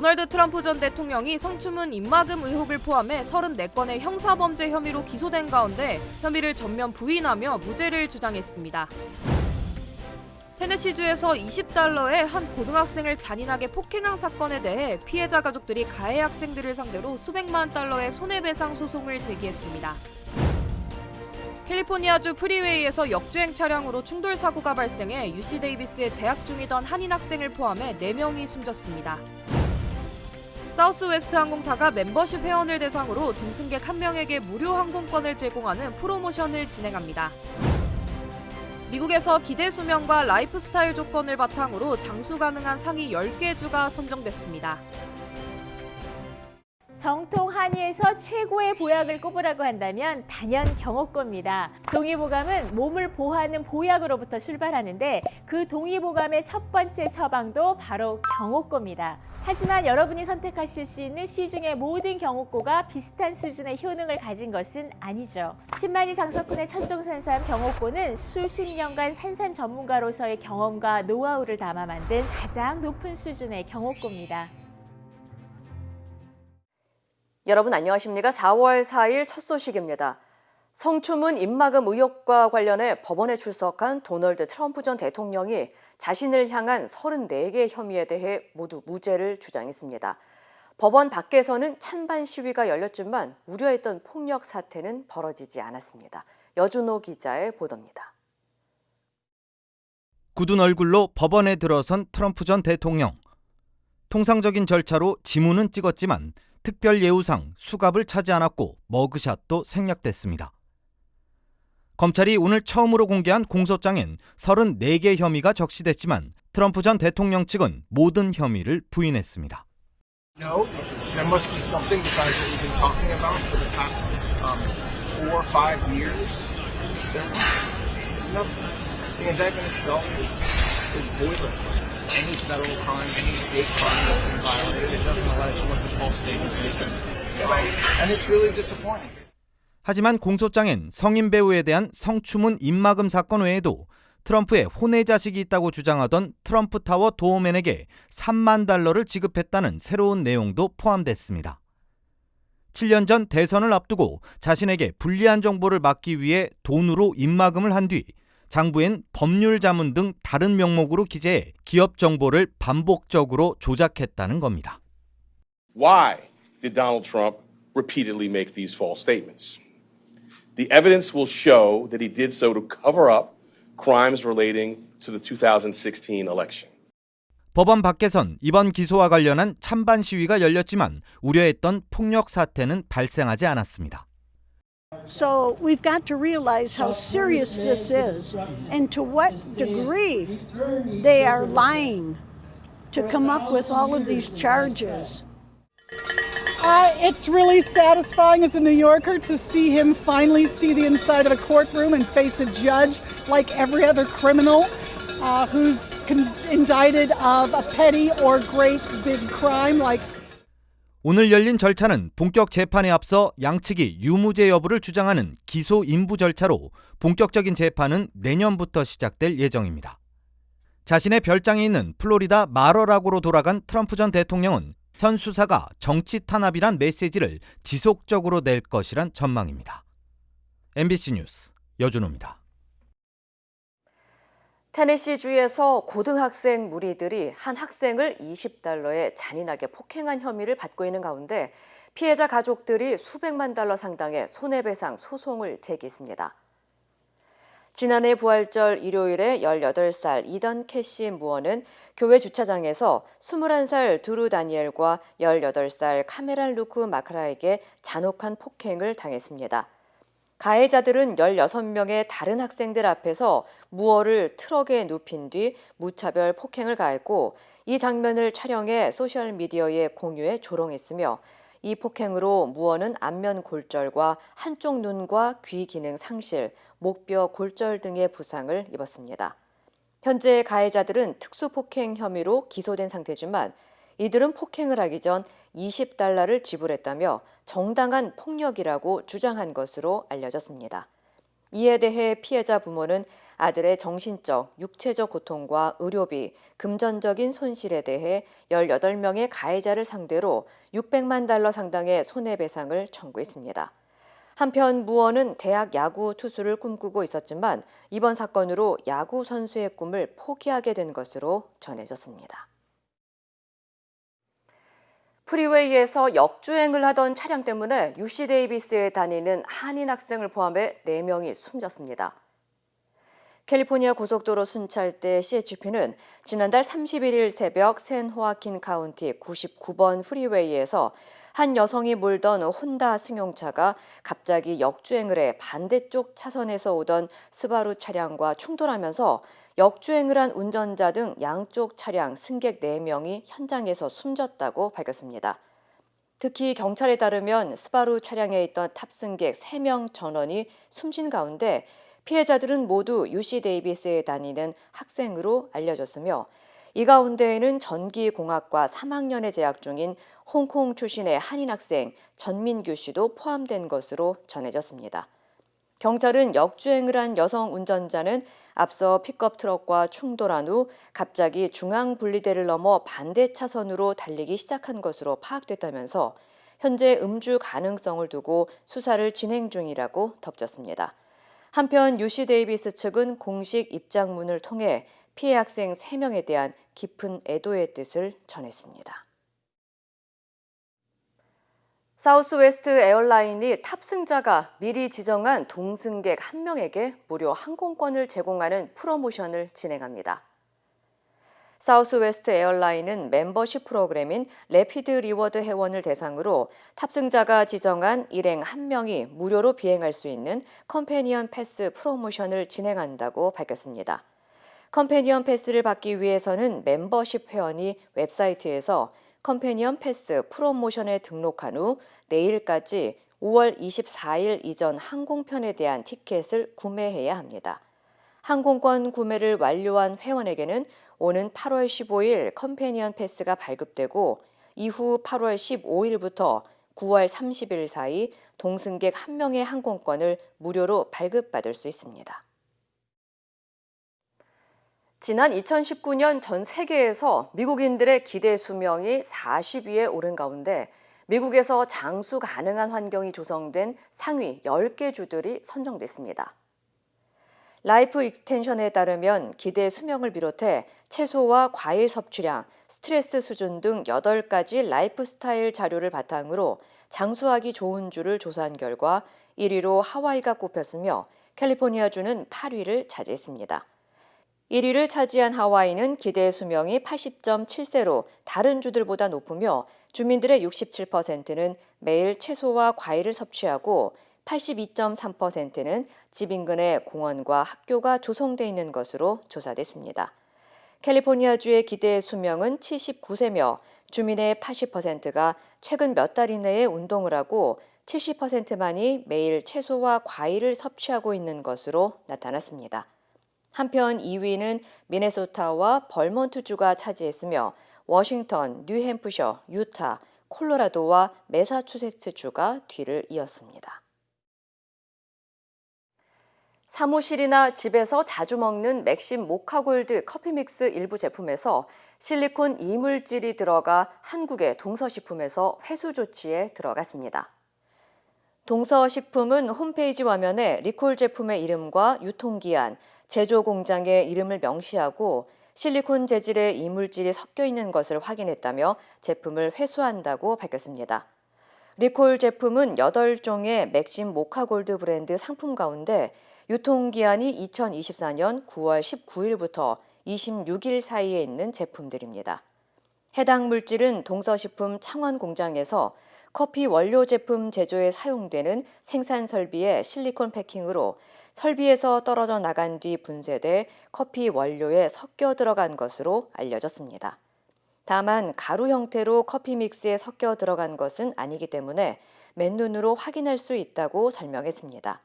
도널드 트럼프 전 대통령이 성추문 입막음 의혹을 포함해 34건의 형사범죄 혐의로 기소된 가운데 혐의를 전면 부인하며 무죄를 주장했습니다. 테네시주에서 $20에 한 고등학생을 잔인하게 폭행한 사건에 대해 피해자 가족들이 가해 학생들을 상대로 수백만 달러의 손해배상 소송을 제기했습니다. 캘리포니아주 프리웨이에서 역주행 차량으로 충돌 사고가 발생해 UC 데이비스에 재학 중이던 한인 학생을 포함해 4명이 숨졌습니다. 사우스웨스트 항공사가 멤버십 회원을 대상으로 동승객 1명에게 무료 항공권을 제공하는 프로모션을 진행합니다. 미국에서 기대 수명과 라이프 스타일 조건을 바탕으로 장수 가능한 상위 10개 주가 선정됐습니다. 정통 한의에서 최고의 보약을 꼽으라고 한다면 단연 경옥고입니다. 동의보감은 몸을 보호하는 보약으로부터 출발하는데 그 동의보감의 첫 번째 처방도 바로 경옥고입니다. 하지만 여러분이 선택하실 수 있는 시중의 모든 경옥고가 비슷한 수준의 효능을 가진 것은 아니죠. 신만이 장석훈의 천종산삼 경옥고는 수십 년간 산삼 전문가로서의 경험과 노하우를 담아 만든 가장 높은 수준의 경옥고입니다. 여러분 안녕하십니까? 4월 4일 첫 소식입니다. 성추문 입막음 의혹과 관련해 법원에 출석한 도널드 트럼프 전 대통령이 자신을 향한 34개 혐의에 대해 모두 무죄를 주장했습니다. 법원 밖에서는 찬반 시위가 열렸지만 우려했던 폭력 사태는 벌어지지 않았습니다. 여준호 기자의 보도입니다. 굳은 얼굴로 법원에 들어선 트럼프 전 대통령. 통상적인 절차로 지문은 찍었지만 특별 예우상 수갑을 차지 않았고 머그샷도 생략됐습니다. 검찰이 오늘 처음으로 공개한 공소장엔 34개 혐의가 적시됐지만 트럼프 전 대통령 측은 모든 혐의를 부인했습니다. No, there must be something besides what we've been talking about for the past 4 or 5 years. There's nothing. The indictment itself is boilerplate. Any federal crime, any state crime that's been violated, it doesn't allege what the false statement is. And it's really disappointing. 하지만 공소장엔 성인 배우에 대한 성추문 입막음 사건 외에도 트럼프의 혼외 자식이 있다고 주장하던 트럼프 타워 도어맨에게 $30,000를 지급했다는 새로운 내용도 포함됐습니다. 7년 전 대선을 앞두고 자신에게 불리한 정보를 막기 위해 돈으로 입막음을 한 뒤 장부엔 법률 자문 등 다른 명목으로 기재해 기업 정보를 반복적으로 조작했다는 겁니다. Why did Donald Trump repeatedly make these false statements? The evidence will show that he did so to cover up crimes relating to the 2016 election. 법원 밖에선 이번 기소와 관련한 찬반 시위가 열렸지만 우려했던 폭력 사태는 발생하지 않았습니다. So we've got to realize how serious this is and to what degree they are lying to come up with all of these charges. It's really satisfying as a New Yorker to see him finally see the inside of a courtroom and face a judge like every other criminal who's indicted of a petty or great big crime like. 오늘 열린 절차는 본격 재판에 앞서 양측이 유무죄 여부를 주장하는 기소 인부 절차로 본격적인 재판은 내년부터 시작될 예정입니다. 자신의 별장이 있는 플로리다 마러라고로 돌아간 트럼프 전 대통령은 현 수사가 정치 탄압이란 메시지를 지속적으로 낼 것이란 전망입니다. MBC 뉴스 여준호입니다. 테네시주에서 고등학생 무리들이 한 학생을 $20에 잔인하게 폭행한 혐의를 받고 있는 가운데 피해자 가족들이 수백만 달러 상당의 손해배상 소송을 제기했습니다. 지난해 부활절 일요일에 18살 이던 캐시 무어는 교회 주차장에서 21살 두루 다니엘과 18살 카메란 루크 마크라에게 잔혹한 폭행을 당했습니다. 가해자들은 16명의 다른 학생들 앞에서 무어를 트럭에 눕힌 뒤 무차별 폭행을 가했고 이 장면을 촬영해 소셜미디어에 공유해 조롱했으며 이 폭행으로 무어는 안면 골절과 한쪽 눈과 귀 기능 상실, 목뼈 골절 등의 부상을 입었습니다. 현재 가해자들은 특수폭행 혐의로 기소된 상태지만 이들은 폭행을 하기 전 $20를 지불했다며 정당한 폭력이라고 주장한 것으로 알려졌습니다. 이에 대해 피해자 부모는 아들의 정신적, 육체적 고통과 의료비, 금전적인 손실에 대해 18명의 가해자를 상대로 600만 달러 상당의 손해배상을 청구했습니다. 한편 무어는 대학 야구 투수를 꿈꾸고 있었지만 이번 사건으로 야구 선수의 꿈을 포기하게 된 것으로 전해졌습니다. 프리웨이에서 역주행을 하던 차량 때문에 UC 데이비스에 다니는 한인 학생을 포함해 4명이 숨졌습니다. 캘리포니아 고속도로 순찰대 CHP는 지난달 31일 새벽 샌호아킨 카운티 99번 프리웨이에서 한 여성이 몰던 혼다 승용차가 갑자기 역주행을 해 반대쪽 차선에서 오던 스바루 차량과 충돌하면서 역주행을 한 운전자 등 양쪽 차량 승객 4명이 현장에서 숨졌다고 밝혔습니다. 특히 경찰에 따르면 스바루 차량에 있던 탑승객 3명 전원이 숨진 가운데 피해자들은 모두 UC 데이비스에 다니는 학생으로 알려졌으며 이 가운데에는 전기공학과 3학년에 재학 중인 홍콩 출신의 한인 학생 전민규 씨도 포함된 것으로 전해졌습니다. 경찰은 역주행을 한 여성 운전자는 앞서 픽업 트럭과 충돌한 후 갑자기 중앙 분리대를 넘어 반대 차선으로 달리기 시작한 것으로 파악됐다면서 현재 음주 가능성을 두고 수사를 진행 중이라고 덧붙였습니다. 한편 UC 데이비스 측은 공식 입장문을 통해 피해 학생 3명에 대한 깊은 애도의 뜻을 전했습니다. 사우스웨스트 에어라인이 탑승자가 미리 지정한 동승객 1명에게 무료 항공권을 제공하는 프로모션을 진행합니다. 사우스웨스트 에어라인은 멤버십 프로그램인 래피드 리워드 회원을 대상으로 탑승자가 지정한 일행 1명이 무료로 비행할 수 있는 컴패니언 패스 프로모션을 진행한다고 밝혔습니다. 컴패니언 패스를 받기 위해서는 멤버십 회원이 웹사이트에서 컴패니언 패스 프로모션에 등록한 후 내일까지 5월 24일 이전 항공편에 대한 티켓을 구매해야 합니다. 항공권 구매를 완료한 회원에게는 오는 8월 15일 컴패니언 패스가 발급되고 이후 8월 15일부터 9월 30일 사이 동승객 1명의 항공권을 무료로 발급받을 수 있습니다. 지난 2019년 전 세계에서 미국인들의 기대 수명이 40위에 오른 가운데 미국에서 장수 가능한 환경이 조성된 상위 10개 주들이 선정됐습니다. 라이프 익스텐션에 따르면 기대 수명을 비롯해 채소와 과일 섭취량, 스트레스 수준 등 8가지 라이프 스타일 자료를 바탕으로 장수하기 좋은 주를 조사한 결과 1위로 하와이가 꼽혔으며 캘리포니아주는 8위를 차지했습니다. 1위를 차지한 하와이는 기대 수명이 80.7세로 다른 주들보다 높으며 주민들의 67%는 매일 채소와 과일을 섭취하고 82.3%는 집 인근에 공원과 학교가 조성돼 있는 것으로 조사됐습니다. 캘리포니아주의 기대 수명은 79세며 주민의 80%가 최근 몇 달 이내에 운동을 하고 70%만이 매일 채소와 과일을 섭취하고 있는 것으로 나타났습니다. 한편 2위는 미네소타와 벌몬트주가 차지했으며 워싱턴, 뉴햄프셔, 유타, 콜로라도와 매사추세츠주가 뒤를 이었습니다. 사무실이나 집에서 자주 먹는 맥심 모카골드 커피 믹스 일부 제품에서 실리콘 이물질이 들어가 한국의 동서식품에서 회수 조치에 들어갔습니다. 동서식품은 홈페이지 화면에 리콜 제품의 이름과 유통기한, 제조 공장의 이름을 명시하고 실리콘 재질의 이물질이 섞여 있는 것을 확인했다며 제품을 회수한다고 밝혔습니다. 리콜 제품은 8종의 맥심 모카골드 브랜드 상품 가운데 유통기한이 2024년 9월 19일부터 26일 사이에 있는 제품들입니다. 해당 물질은 동서식품 창원 공장에서 커피 원료 제품 제조에 사용되는 생산 설비의 실리콘 패킹으로 설비에서 떨어져 나간 뒤 분쇄돼 커피 원료에 섞여 들어간 것으로 알려졌습니다. 다만 가루 형태로 커피 믹스에 섞여 들어간 것은 아니기 때문에 맨눈으로 확인할 수 있다고 설명했습니다.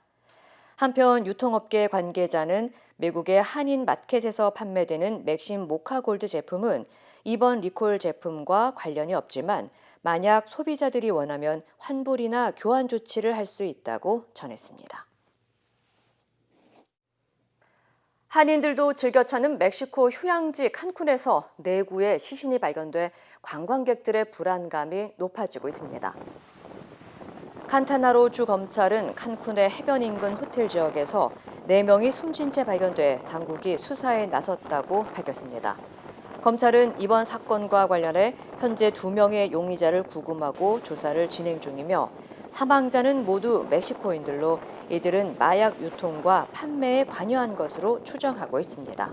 한편 유통업계 관계자는 미국의 한인 마켓에서 판매되는 맥심 모카골드 제품은 이번 리콜 제품과 관련이 없지만 만약 소비자들이 원하면 환불이나 교환 조치를 할 수 있다고 전했습니다. 한인들도 즐겨 찾는 멕시코 휴양지 칸쿤에서 내구의 시신이 발견돼 관광객들의 불안감이 높아지고 있습니다. 칸타나로 주 검찰은 칸쿤의 해변 인근 호텔 지역에서 4명이 숨진 채 발견돼 당국이 수사에 나섰다고 밝혔습니다. 검찰은 이번 사건과 관련해 현재 2명의 용의자를 구금하고 조사를 진행 중이며 사망자는 모두 멕시코인들로 이들은 마약 유통과 판매에 관여한 것으로 추정하고 있습니다.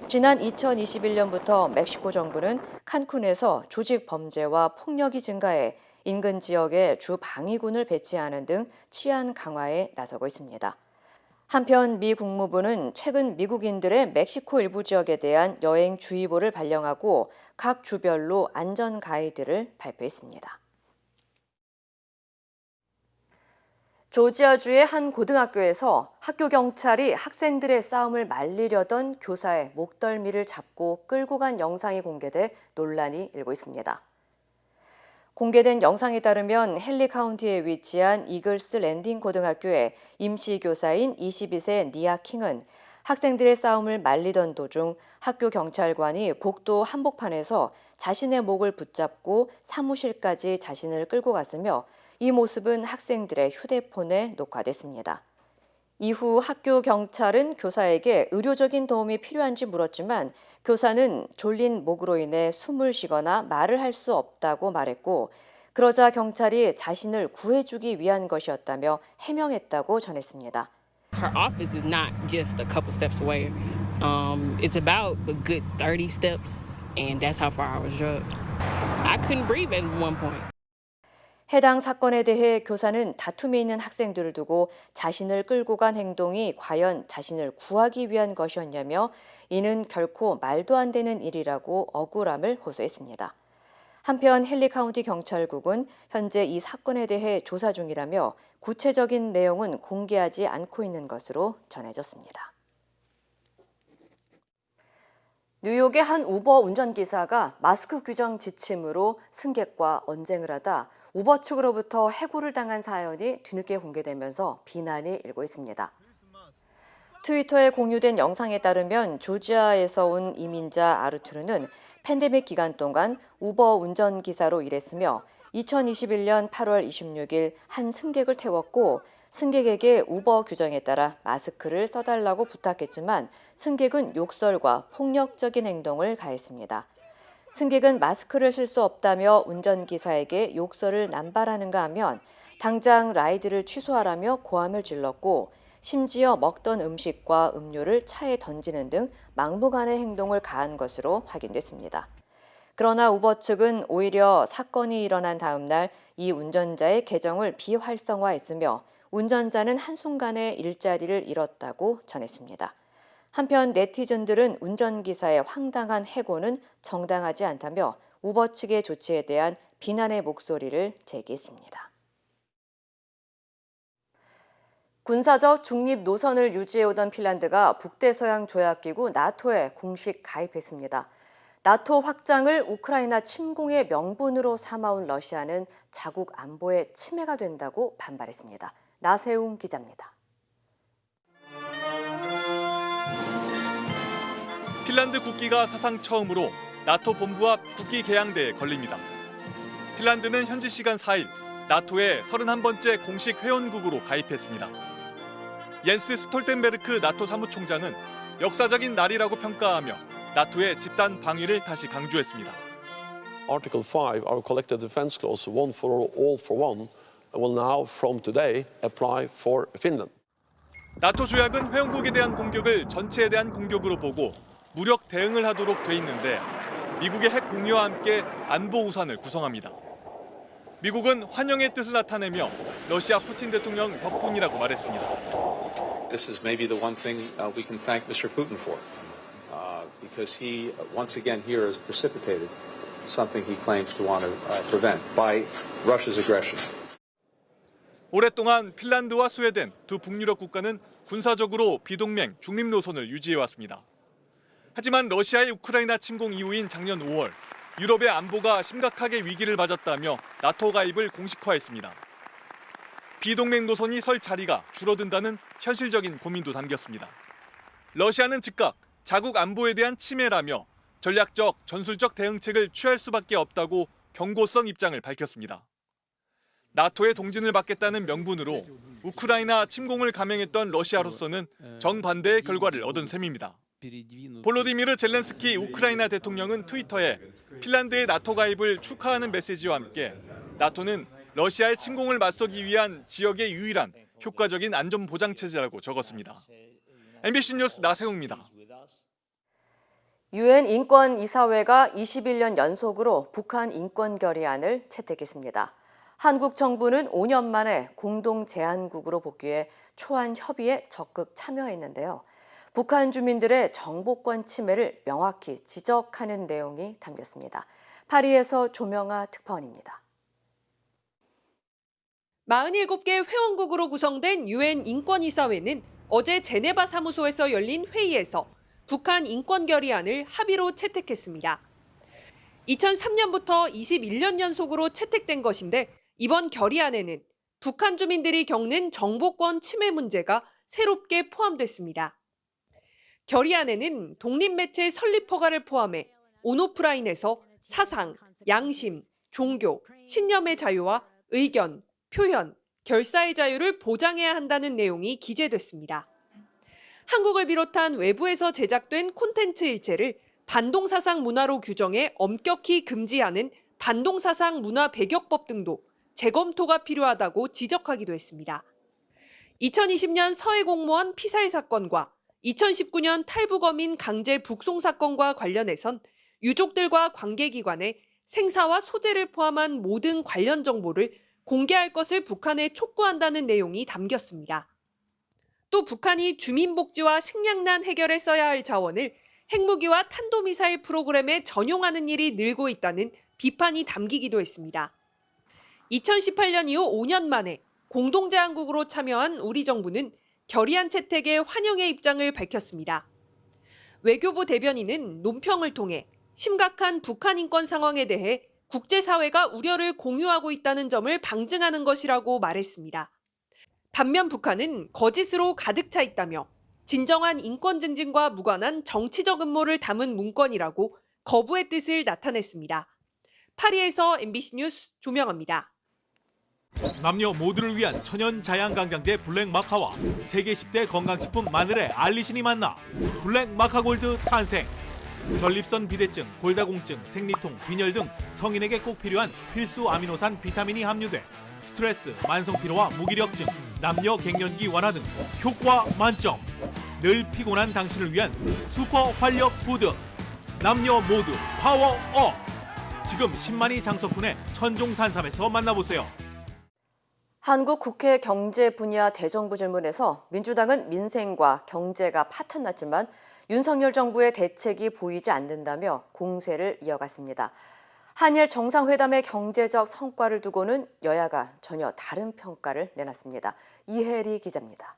지난 2021년부터 멕시코 정부는 칸쿤에서 조직 범죄와 폭력이 증가해 인근 지역에 주 방위군을 배치하는 등 치안 강화에 나서고 있습니다. 한편 미 국무부는 최근 미국인들의 멕시코 일부 지역에 대한 여행 주의보를 발령하고 각 주별로 안전 가이드를 발표했습니다. 조지아주의 한 고등학교에서 학교 경찰이 학생들의 싸움을 말리려던 교사의 목덜미를 잡고 끌고 간 영상이 공개돼 논란이 일고 있습니다. 공개된 영상에 따르면 헨리 카운티에 위치한 이글스 랜딩 고등학교의 임시교사인 22세 니아 킹은 학생들의 싸움을 말리던 도중 학교 경찰관이 복도 한복판에서 자신의 목을 붙잡고 사무실까지 자신을 끌고 갔으며 이 모습은 학생들의 휴대폰에 녹화됐습니다. 이후 학교 경찰은 교사에게 의료적인 도움이 필요한지 물었지만 교사는 졸린 목으로 인해 숨을 쉬거나 말을 할 수 없다고 말했고 그러자 경찰이 자신을 구해주기 위한 것이었다며 해명했다고 전했습니다. Her office is not just a couple steps away. It's about a good 30 steps, and that's how far I was drugged. I couldn't breathe at one point. 해당 사건에 대해 교사는 다툼이 있는 학생들을 두고 자신을 끌고 간 행동이 과연 자신을 구하기 위한 것이었냐며 이는 결코 말도 안 되는 일이라고 억울함을 호소했습니다. 한편 헨리 카운티 경찰국은 현재 이 사건에 대해 조사 중이라며 구체적인 내용은 공개하지 않고 있는 것으로 전해졌습니다. 뉴욕의 한 우버 운전기사가 마스크 규정 지침으로 승객과 언쟁을 하다 우버 측으로부터 해고를 당한 사연이 뒤늦게 공개되면서 비난이 일고 있습니다. 트위터에 공유된 영상에 따르면 조지아에서 온 이민자 아르투르는 팬데믹 기간 동안 우버 운전기사로 일했으며 2021년 8월 26일 한 승객을 태웠고 승객에게 우버 규정에 따라 마스크를 써달라고 부탁했지만 승객은 욕설과 폭력적인 행동을 가했습니다. 승객은 마스크를 쓸 수 없다며 운전기사에게 욕설을 남발하는가 하면 당장 라이드를 취소하라며 고함을 질렀고 심지어 먹던 음식과 음료를 차에 던지는 등 막무가내 행동을 가한 것으로 확인됐습니다. 그러나 우버 측은 오히려 사건이 일어난 다음 날 이 운전자의 계정을 비활성화했으며 운전자는 한순간에 일자리를 잃었다고 전했습니다. 한편 네티즌들은 운전기사의 황당한 해고는 정당하지 않다며 우버 측의 조치에 대한 비난의 목소리를 제기했습니다. 군사적 중립 노선을 유지해오던 핀란드가 북대서양 조약기구 나토에 공식 가입했습니다. 나토 확장을 우크라이나 침공의 명분으로 삼아온 러시아는 자국 안보에 침해가 된다고 반발했습니다. 나세웅 기자입니다. 핀란드 국기가 사상 처음으로 나토 본부 앞 국기 개양대에 걸립니다. 핀란드는 현지 시간 4일 나토의 31번째 공식 회원국으로 가입했습니다. 옌스 스톨텐베르크 나토 사무총장은 역사적인 날이라고 평가하며 나토의 집단 방위를 다시 강조했습니다. Article 5, our collective defense clause, one for one, will now from today apply for Finland. 나토 조약은 회원국에 대한 공격을 전체에 대한 공격으로 보고 무력 대응을 하도록 돼 있는데 미국의 핵 공유와 함께 안보 우산을 구성합니다. 미국은 환영의 뜻을 나타내며 러시아 푸틴 대통령 덕분이라고 말했습니다. This is maybe the one thing we can thank Mr. Putin for, because he once again here has precipitated something he claims to want to prevent by Russia's aggression. 오랫동안 핀란드와 스웨덴 두 북유럽 국가는 군사적으로 비동맹 중립 노선을 유지해왔습니다. 하지만 러시아의 우크라이나 침공 이후인 작년 5월 유럽의 안보가 심각하게 위기를 맞았다며 나토 가입을 공식화했습니다. 비동맹 노선이 설 자리가 줄어든다는 현실적인 고민도 담겼습니다. 러시아는 즉각 자국 안보에 대한 침해라며 전략적, 전술적 대응책을 취할 수밖에 없다고 경고성 입장을 밝혔습니다. 나토의 동진을 받겠다는 명분으로 우크라이나 침공을 감행했던 러시아로서는 정반대의 결과를 얻은 셈입니다. 볼로디미르 젤렌스키 우크라이나 대통령은 트위터에 핀란드의 나토 가입을 축하하는 메시지와 함께 나토는 러시아의 침공을 맞서기 위한 지역의 유일한 효과적인 안전 보장 체제라고 적었습니다. MBC 뉴스 나세웅입니다. 유엔 인권이사회가 21년 연속으로 북한 인권 결의안을 채택했습니다. 한국 정부는 5년 만에 공동 제안국으로 복귀해 초안 협의에 적극 참여했는데요. 북한 주민들의 정보권 침해를 명확히 지적하는 내용이 담겼습니다. 파리에서 조명아 특파원입니다. 47개 회원국으로 구성된 유엔 인권이사회는 어제 제네바 사무소에서 열린 회의에서 북한 인권 결의안을 합의로 채택했습니다. 2003년부터 21년 연속으로 채택된 것인데 이번 결의안에는 북한 주민들이 겪는 정보권 침해 문제가 새롭게 포함됐습니다. 결의안에는 독립매체 설립 허가를 포함해 온오프라인에서 사상, 양심, 종교, 신념의 자유와 의견, 표현, 결사의 자유를 보장해야 한다는 내용이 기재됐습니다. 한국을 비롯한 외부에서 제작된 콘텐츠 일체를 반동사상 문화로 규정해 엄격히 금지하는 반동사상 문화 배격법 등도 재검토가 필요하다고 지적하기도 했습니다. 2020년 서해 공무원 피살 사건과 2019년 탈북어민 강제 북송 사건과 관련해선 유족들과 관계기관에 생사와 소재를 포함한 모든 관련 정보를 공개할 것을 북한에 촉구한다는 내용이 담겼습니다. 또 북한이 주민복지와 식량난 해결에 써야 할 자원을 핵무기와 탄도미사일 프로그램에 전용하는 일이 늘고 있다는 비판이 담기기도 했습니다. 2018년 이후 5년 만에 공동제안국으로 참여한 우리 정부는 결의안 채택에 환영의 입장을 밝혔습니다. 외교부 대변인은 논평을 통해 심각한 북한 인권 상황에 대해 국제사회가 우려를 공유하고 있다는 점을 방증하는 것이라고 말했습니다. 반면 북한은 거짓으로 가득 차 있다며 진정한 인권 증진과 무관한 정치적 음모를 담은 문건이라고 거부의 뜻을 나타냈습니다. 파리에서 MBC 뉴스 조명아입니다. 남녀 모두를 위한 천연 자양강장제 블랙 마카와 세계 10대 건강식품 마늘의 알리신이 만나 블랙 마카골드 탄생. 전립선 비대증, 골다공증, 생리통, 빈혈 등 성인에게 꼭 필요한 필수 아미노산 비타민이 함유돼 스트레스, 만성피로와 무기력증, 남녀 갱년기 완화 등 효과 만점. 늘 피곤한 당신을 위한 슈퍼 활력 푸드. 남녀 모두 파워업. 지금 10만이 장석훈의 천종산삼에서 만나보세요. 한국 국회 경제 분야 대정부 질문에서 민주당은 민생과 경제가 파탄났지만 윤석열 정부의 대책이 보이지 않는다며 공세를 이어갔습니다. 한일 정상회담의 경제적 성과를 두고는 여야가 전혀 다른 평가를 내놨습니다. 이혜리 기자입니다.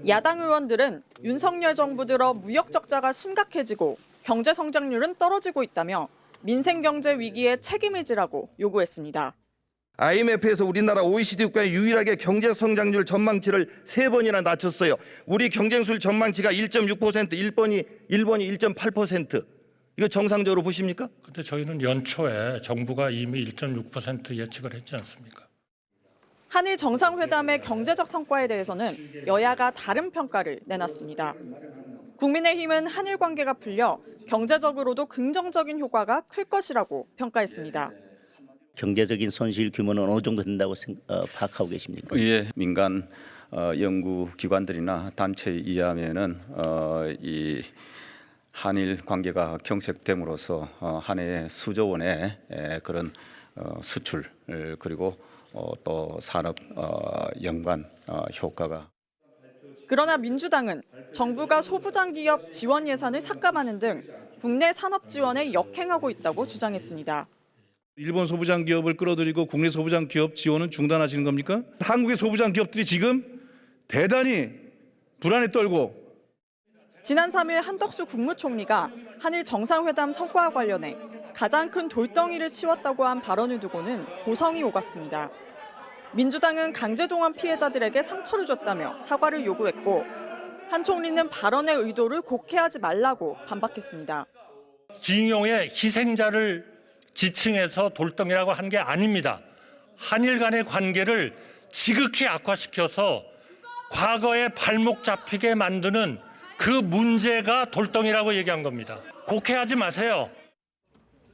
야당 의원들은 윤석열 정부 들어 무역 적자가 심각해지고 경제 성장률은 떨어지고 있다며 민생 경제 위기에 책임을 지라고 요구했습니다. IMF에서 우리나라 OECD 국가의 유일하게 경제 성장률 전망치를 3번이나 낮췄어요. 우리 경쟁술 전망치가 1.6%, 일본이 1.8%. 이거 정상적으로 보십니까? 근데 저희는 연초에 정부가 이미 1.6% 예측을 했지 않습니까? 한일 정상회담의 경제적 성과에 대해서는 여야가 다른 평가를 내놨습니다. 국민의힘은 한일 관계가 풀려 경제적으로도 긍정적인 효과가 클 것이라고 평가했습니다. 경제적인 손실 규모는 어느 정도 된다고 파악하고 계십니까? 예, 민간 연구기관들이나 단체에 의하면은 이 한일 관계가 경색됨으로써 한 해에 수조 원의 그런 수출 그리고 또 산업 연관 효과가. 그러나 민주당은 정부가 소부장 기업 지원 예산을 삭감하는 등 국내 산업 지원에 역행하고 있다고 주장했습니다. 일본 소부장 기업을 끌어들이고 국내 소부장 기업 지원은 중단하시는 겁니까? 한국의 소부장 기업들이 지금 대단히 불안에 떨고. 지난 3일 한덕수 국무총리가 한일 정상회담 성과와 관련해 가장 큰 돌덩이를 치웠다고 한 발언을 두고는 고성이 오갔습니다. 민주당은 강제동원 피해자들에게 상처를 줬다며 사과를 요구했고 한 총리는 발언의 의도를 곡해하지 말라고 반박했습니다. 징용의 희생자를 지칭해서 돌덩이라고 한 게 아닙니다. 한일 간의 관계를 지극히 악화시켜서 과거에 발목 잡히게 만드는 그 문제가 돌덩이라고 얘기한 겁니다. 곡해하지 마세요.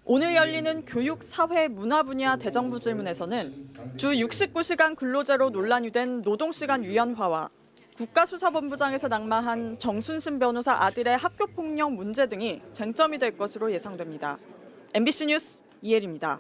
오늘 열리는 교육, 사회, 문화 분야 대정부 질문에서는 주 69시간 근로제로 논란이 된 노동시간 유연화와 국가수사본부장에서 낙마한 정순신 변호사 아들의 학교폭력 문제 등이 쟁점이 될 것으로 예상됩니다. MBC 뉴스 이혜리입니다.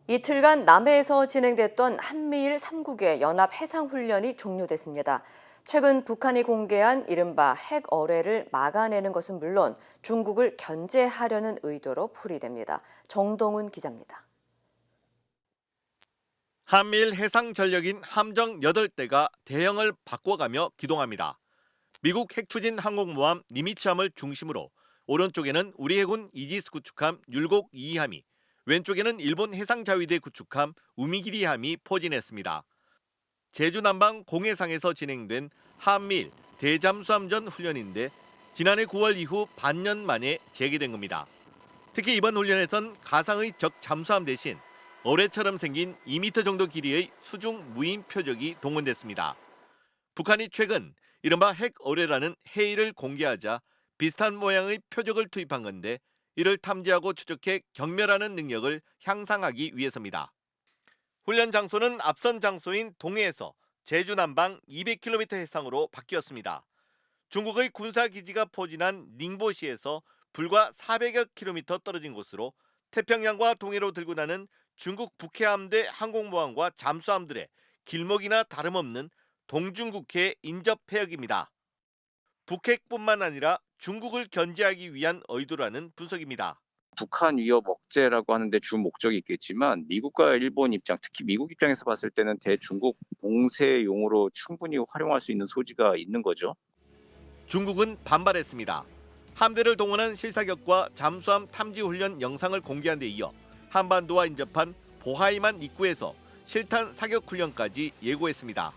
이틀간 남해에서 진행됐던 한미일 3국의 연합 해상훈련이 종료됐습니다. 최근 북한이 공개한 이른바 핵 어뢰를 막아내는 것은 물론 중국을 견제하려는 의도로 풀이됩니다. 정동훈 기자입니다. 한미일 해상 전력인 함정 8대가 대형을 바꿔가며 기동합니다. 미국 핵추진 항공모함 니미츠함을 중심으로 오른쪽에는 우리 해군 이지스 구축함 율곡 2함이, 왼쪽에는 일본 해상자위대 구축함 우미기리함이 포진했습니다. 제주 남방 공해상에서 진행된 한미일 대잠수함전 훈련인데 지난해 9월 이후 반년 만에 재개된 겁니다. 특히 이번 훈련에선 가상의 적 잠수함 대신 어뢰처럼 생긴 2m 정도 길이의 수중 무인 표적이 동원됐습니다. 북한이 최근 이른바 핵 어뢰라는 해일을 공개하자 비슷한 모양의 표적을 투입한 건데 이를 탐지하고 추적해 경멸하는 능력을 향상하기 위해서입니다. 훈련 장소는 앞선 장소인 동해에서 제주 남방 200km 해상으로 바뀌었습니다. 중국의 군사기지가 포진한 닝보시에서 불과 400여 킬로미터 떨어진 곳으로 태평양과 동해로 들고 나는 중국 북해함대 항공모함과 잠수함들의 길목이나 다름없는 동중국해 인접 해역입니다. 북핵뿐만 아니라 중국을 견제하기 위한 의도라는 분석입니다. 북한 위협 억제라고 하는데 주 목적이 있겠지만 미국과 일본 입장, 특히 미국 입장에서 봤을 때는 대중국 봉쇄용으로 충분히 활용할 수 있는 소지가 있는 거죠. 중국은 반발했습니다. 함대를 동원한 실사격과 잠수함 탐지 훈련 영상을 공개한 데 이어 한반도와 인접한 보하이만 입구에서 실탄 사격 훈련까지 예고했습니다.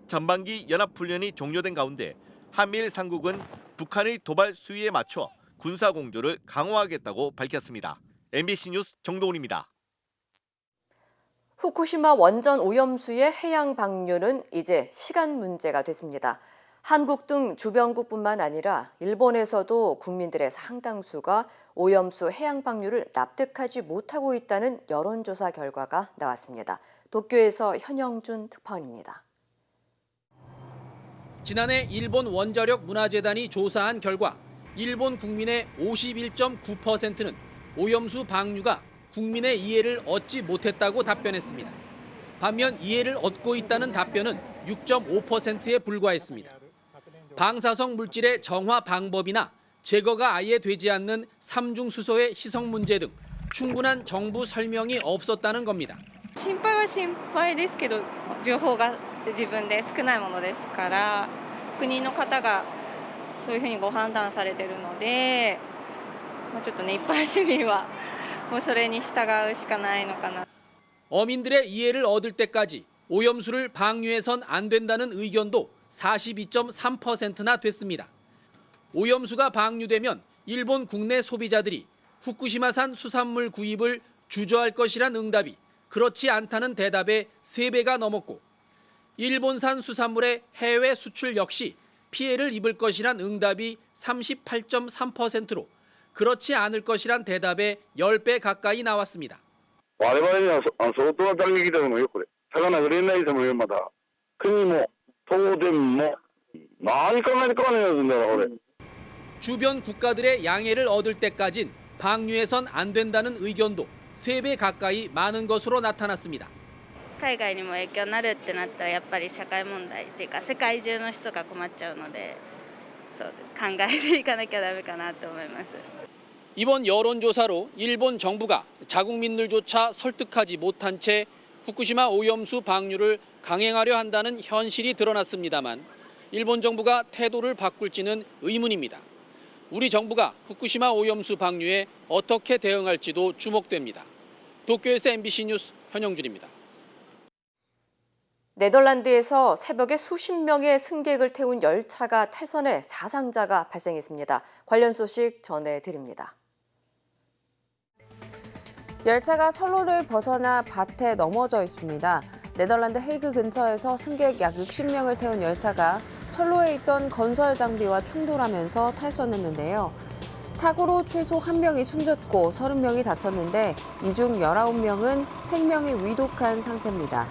전반기 연합훈련이 종료된 가운데 한미일 3국은 북한의 도발 수위에 맞춰 군사 공조를 강화하겠다고 밝혔습니다. MBC 뉴스 정동훈입니다. 후쿠시마 원전 오염수의 해양 방류는 이제 시간 문제가 됐습니다. 한국 등 주변국뿐만 아니라 일본에서도 국민들의 상당수가 오염수 해양 방류를 납득하지 못하고 있다는 여론조사 결과가 나왔습니다. 도쿄에서 현영준 특파원입니다. 지난해 일본 원자력 문화재단이 조사한 결과 일본 국민의 51.9%는 오염수 방류가 국민의 이해를 얻지 못했다고 답변했습니다. 반면 이해를 얻고 있다는 답변은 6.5%에 불과했습니다. 방사성 물질의 정화 방법이나 제거가 아예 되지 않는 삼중수소의 희석 문제 등 충분한 정부 설명이 없었다는 겁니다. 心配は心配ですけど、情報が自分で少ないものですから、国の方がそういうふうにご判断されているので、ちょっとね一般市民はもうそれに従うしかないのかな. 어민들의 이해를 얻을 때까지 오염수를 방류해선 안 된다는 의견도 42.3%나 됐습니다. 오염수가 방류되면 일본 국내 소비자들이 후쿠시마산 수산물 구입을 주저할 것이란 응답이 그렇지 않다는 대답에 3배가 넘었고 일본산 수산물의 해외 수출 역시 피해를 입을 것이란 응답이 38.3%로 그렇지 않을 것이란 대답에 10배 가까이 나왔습니다. 我々には相当な打撃だよこれ。魚がれないでもまだ国も東電も何考えてかねえんだよこれ. 주변 국가들의 양해를 얻을 때까진 방류해선 안 된다는 의견도 3배 가까이 많은 것으로 나타났습니다. 海外にも影響になるってなったらやっぱり社会問題っていうか世界中の人が困っちゃうので、そうです考えていかなきゃダメかなと思います. 이번 여론조사로 일본 정부가 자국민들조차 설득하지 못한 채 후쿠시마 오염수 방류를 강행하려 한다는 현실이 드러났습니다만 일본 정부가 태도를 바꿀지는 의문입니다. 우리 정부가 후쿠시마 오염수 방류에 어떻게 대응할지도 주목됩니다. 도쿄에서 MBC 뉴스 현영준입니다. 네덜란드에서 새벽에 수십 명의 승객을 태운 열차가 탈선해 사상자가 발생했습니다. 관련 소식 전해드립니다. 열차가 선로를 벗어나 밭에 넘어져 있습니다. 네덜란드 헤이그 근처에서 승객 약 60명을 태운 열차가 철로에 있던 건설 장비와 충돌하면서 탈선했는데요. 사고로 최소 1명이 숨졌고 30명이 다쳤는데 이 중 19명은 생명이 위독한 상태입니다.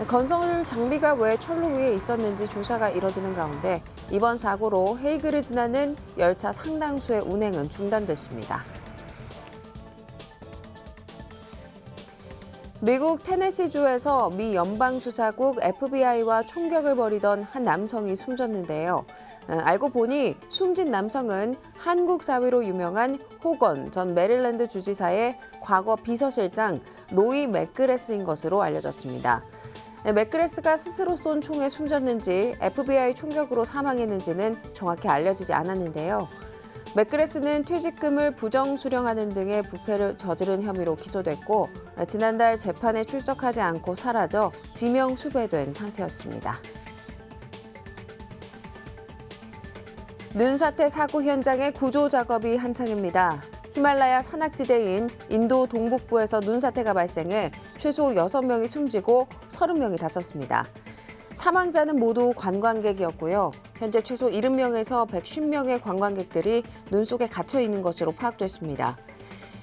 건설 장비가 왜 철로 위에 있었는지 조사가 이뤄지는 가운데 이번 사고로 헤이그를 지나는 열차 상당수의 운행은 중단됐습니다. 미국 테네시주에서 미 연방수사국 FBI와 총격을 벌이던 한 남성이 숨졌는데요. 알고 보니 숨진 남성은 한국 사위로 유명한 호건 전 메릴랜드 주지사의 과거 비서실장 로이 맥그레스인 것으로 알려졌습니다. 맥그레스가 스스로 쏜 총에 숨졌는지 FBI 총격으로 사망했는지는 정확히 알려지지 않았는데요. 맥그레스는 퇴직금을 부정 수령하는 등의 부패를 저지른 혐의로 기소됐고 지난달 재판에 출석하지 않고 사라져 지명 수배된 상태였습니다. 눈사태 사고 현장의 구조 작업이 한창입니다. 히말라야 산악지대인 인도 동북부에서 눈사태가 발생해 최소 6명이 숨지고 30명이 다쳤습니다. 사망자는 모두 관광객이었고요. 현재 최소 70명에서 150명의 관광객들이 눈 속에 갇혀 있는 것으로 파악됐습니다.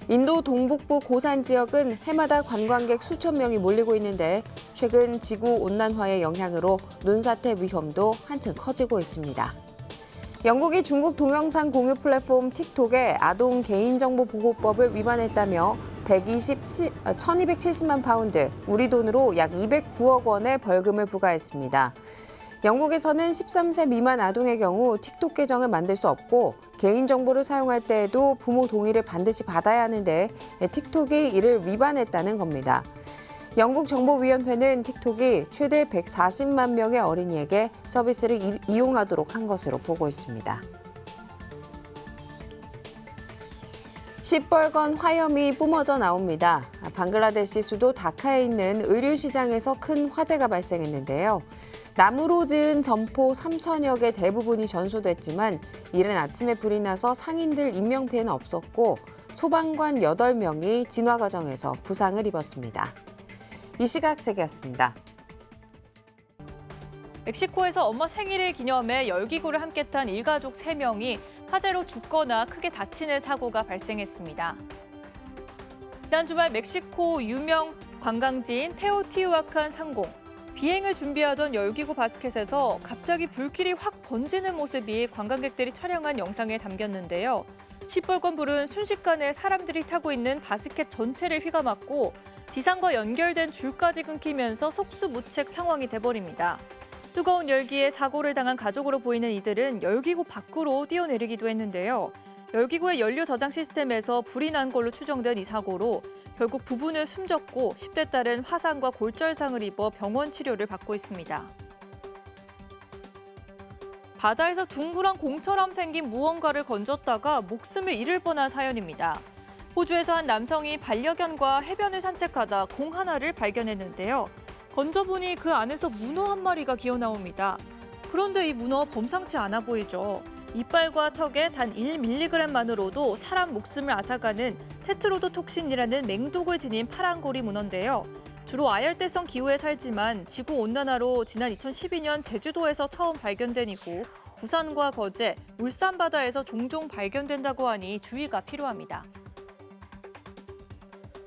인도 동북부 고산 지역은 해마다 관광객 수천 명이 몰리고 있는데 최근 지구 온난화의 영향으로 눈사태 위험도 한층 커지고 있습니다. 영국이 중국 동영상 공유 플랫폼 틱톡의 아동 개인정보 보호법을 위반했다며 1270만 파운드, 우리 돈으로 약 209억 원의 벌금을 부과했습니다. 영국에서는 13세 미만 아동의 경우 틱톡 계정을 만들 수 없고 개인정보를 사용할 때에도 부모 동의를 반드시 받아야 하는데 틱톡이 이를 위반했다는 겁니다. 영국 정보위원회는 틱톡이 최대 140만 명의 어린이에게 서비스를 이용하도록 한 것으로 보고 있습니다. 시뻘건 화염이 뿜어져 나옵니다. 방글라데시 수도 다카에 있는 의류시장에서 큰 화재가 발생했는데요. 나무로 지은 점포 3,000여 개 대부분이 전소됐지만 이른 아침에 불이 나서 상인들 인명피해는 없었고 소방관 8명이 진화 과정에서 부상을 입었습니다. 이 시각 세계였습니다. 멕시코에서 엄마 생일을 기념해 열기구를 함께 탄 일가족 3명이 화재로 죽거나 크게 다치는 사고가 발생했습니다. 지난 주말 멕시코 유명 관광지인 테오티우아칸 상공. 비행을 준비하던 열기구 바스켓에서 갑자기 불길이 확 번지는 모습이 관광객들이 촬영한 영상에 담겼는데요. 시뻘건 불은 순식간에 사람들이 타고 있는 바스켓 전체를 휘감았고 지상과 연결된 줄까지 끊기면서 속수무책 상황이 돼버립니다. 뜨거운 열기에 사고를 당한 가족으로 보이는 이들은 열기구 밖으로 뛰어내리기도 했는데요. 열기구의 연료 저장 시스템에서 불이 난 걸로 추정된 이 사고로 결국 부부는 숨졌고 10대 딸은 화상과 골절상을 입어 병원 치료를 받고 있습니다. 바다에서 둥그런 공처럼 생긴 무언가를 건졌다가 목숨을 잃을 뻔한 사연입니다. 호주에서 한 남성이 반려견과 해변을 산책하다 공 하나를 발견했는데요. 건져보니 그 안에서 문어 한 마리가 기어나옵니다. 그런데 이 문어 범상치 않아 보이죠. 이빨과 턱에 단 1mg만으로도 사람 목숨을 앗아가는 테트로도톡신이라는 맹독을 지닌 파란고리 문어인데요. 주로 아열대성 기후에 살지만 지구온난화로 지난 2012년 제주도에서 처음 발견된 이후 부산과 거제, 울산 바다에서 종종 발견된다고 하니 주의가 필요합니다.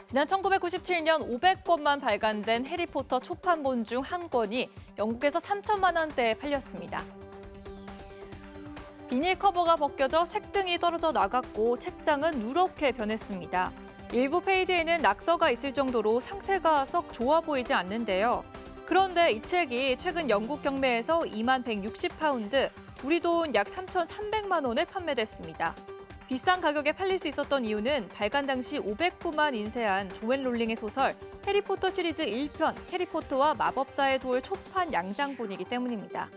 지난 1997년 500권만 발간된 해리포터 초판본 중 한 권이 영국에서 3천만 원대에 팔렸습니다. 비닐 커버가 벗겨져 책등이 떨어져 나갔고 책장은 누렇게 변했습니다. 일부 페이지에는 낙서가 있을 정도로 상태가 썩 좋아 보이지 않는데요. 그런데 이 책이 최근 영국 경매에서 2160파운드, 우리 돈 약 3,300만 원에 판매됐습니다. 비싼 가격에 팔릴 수 있었던 이유는 발간 당시 500부만 인쇄한 조앤 롤링의 소설 해리포터 시리즈 1편 해리포터와 마법사의 돌 초판 양장본이기 때문입니다.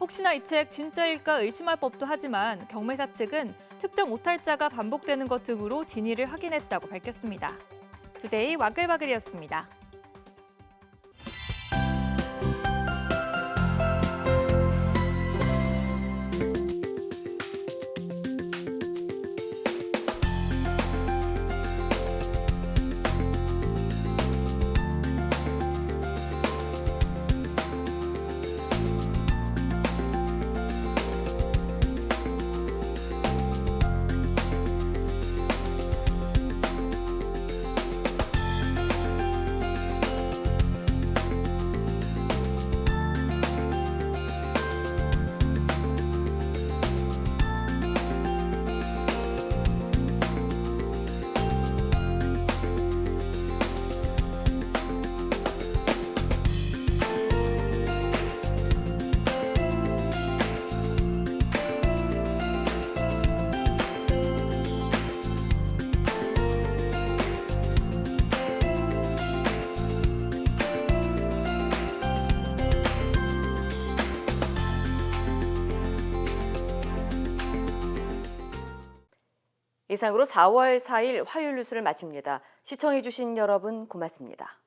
혹시나 이 책 진짜일까 의심할 법도 하지만 경매사 측은 특정 오탈자가 반복되는 것 등으로 진위를 확인했다고 밝혔습니다. 투데이 와글와글이었습니다. 이상으로 4월 4일 화요일 뉴스를 마칩니다. 시청해주신 여러분 고맙습니다.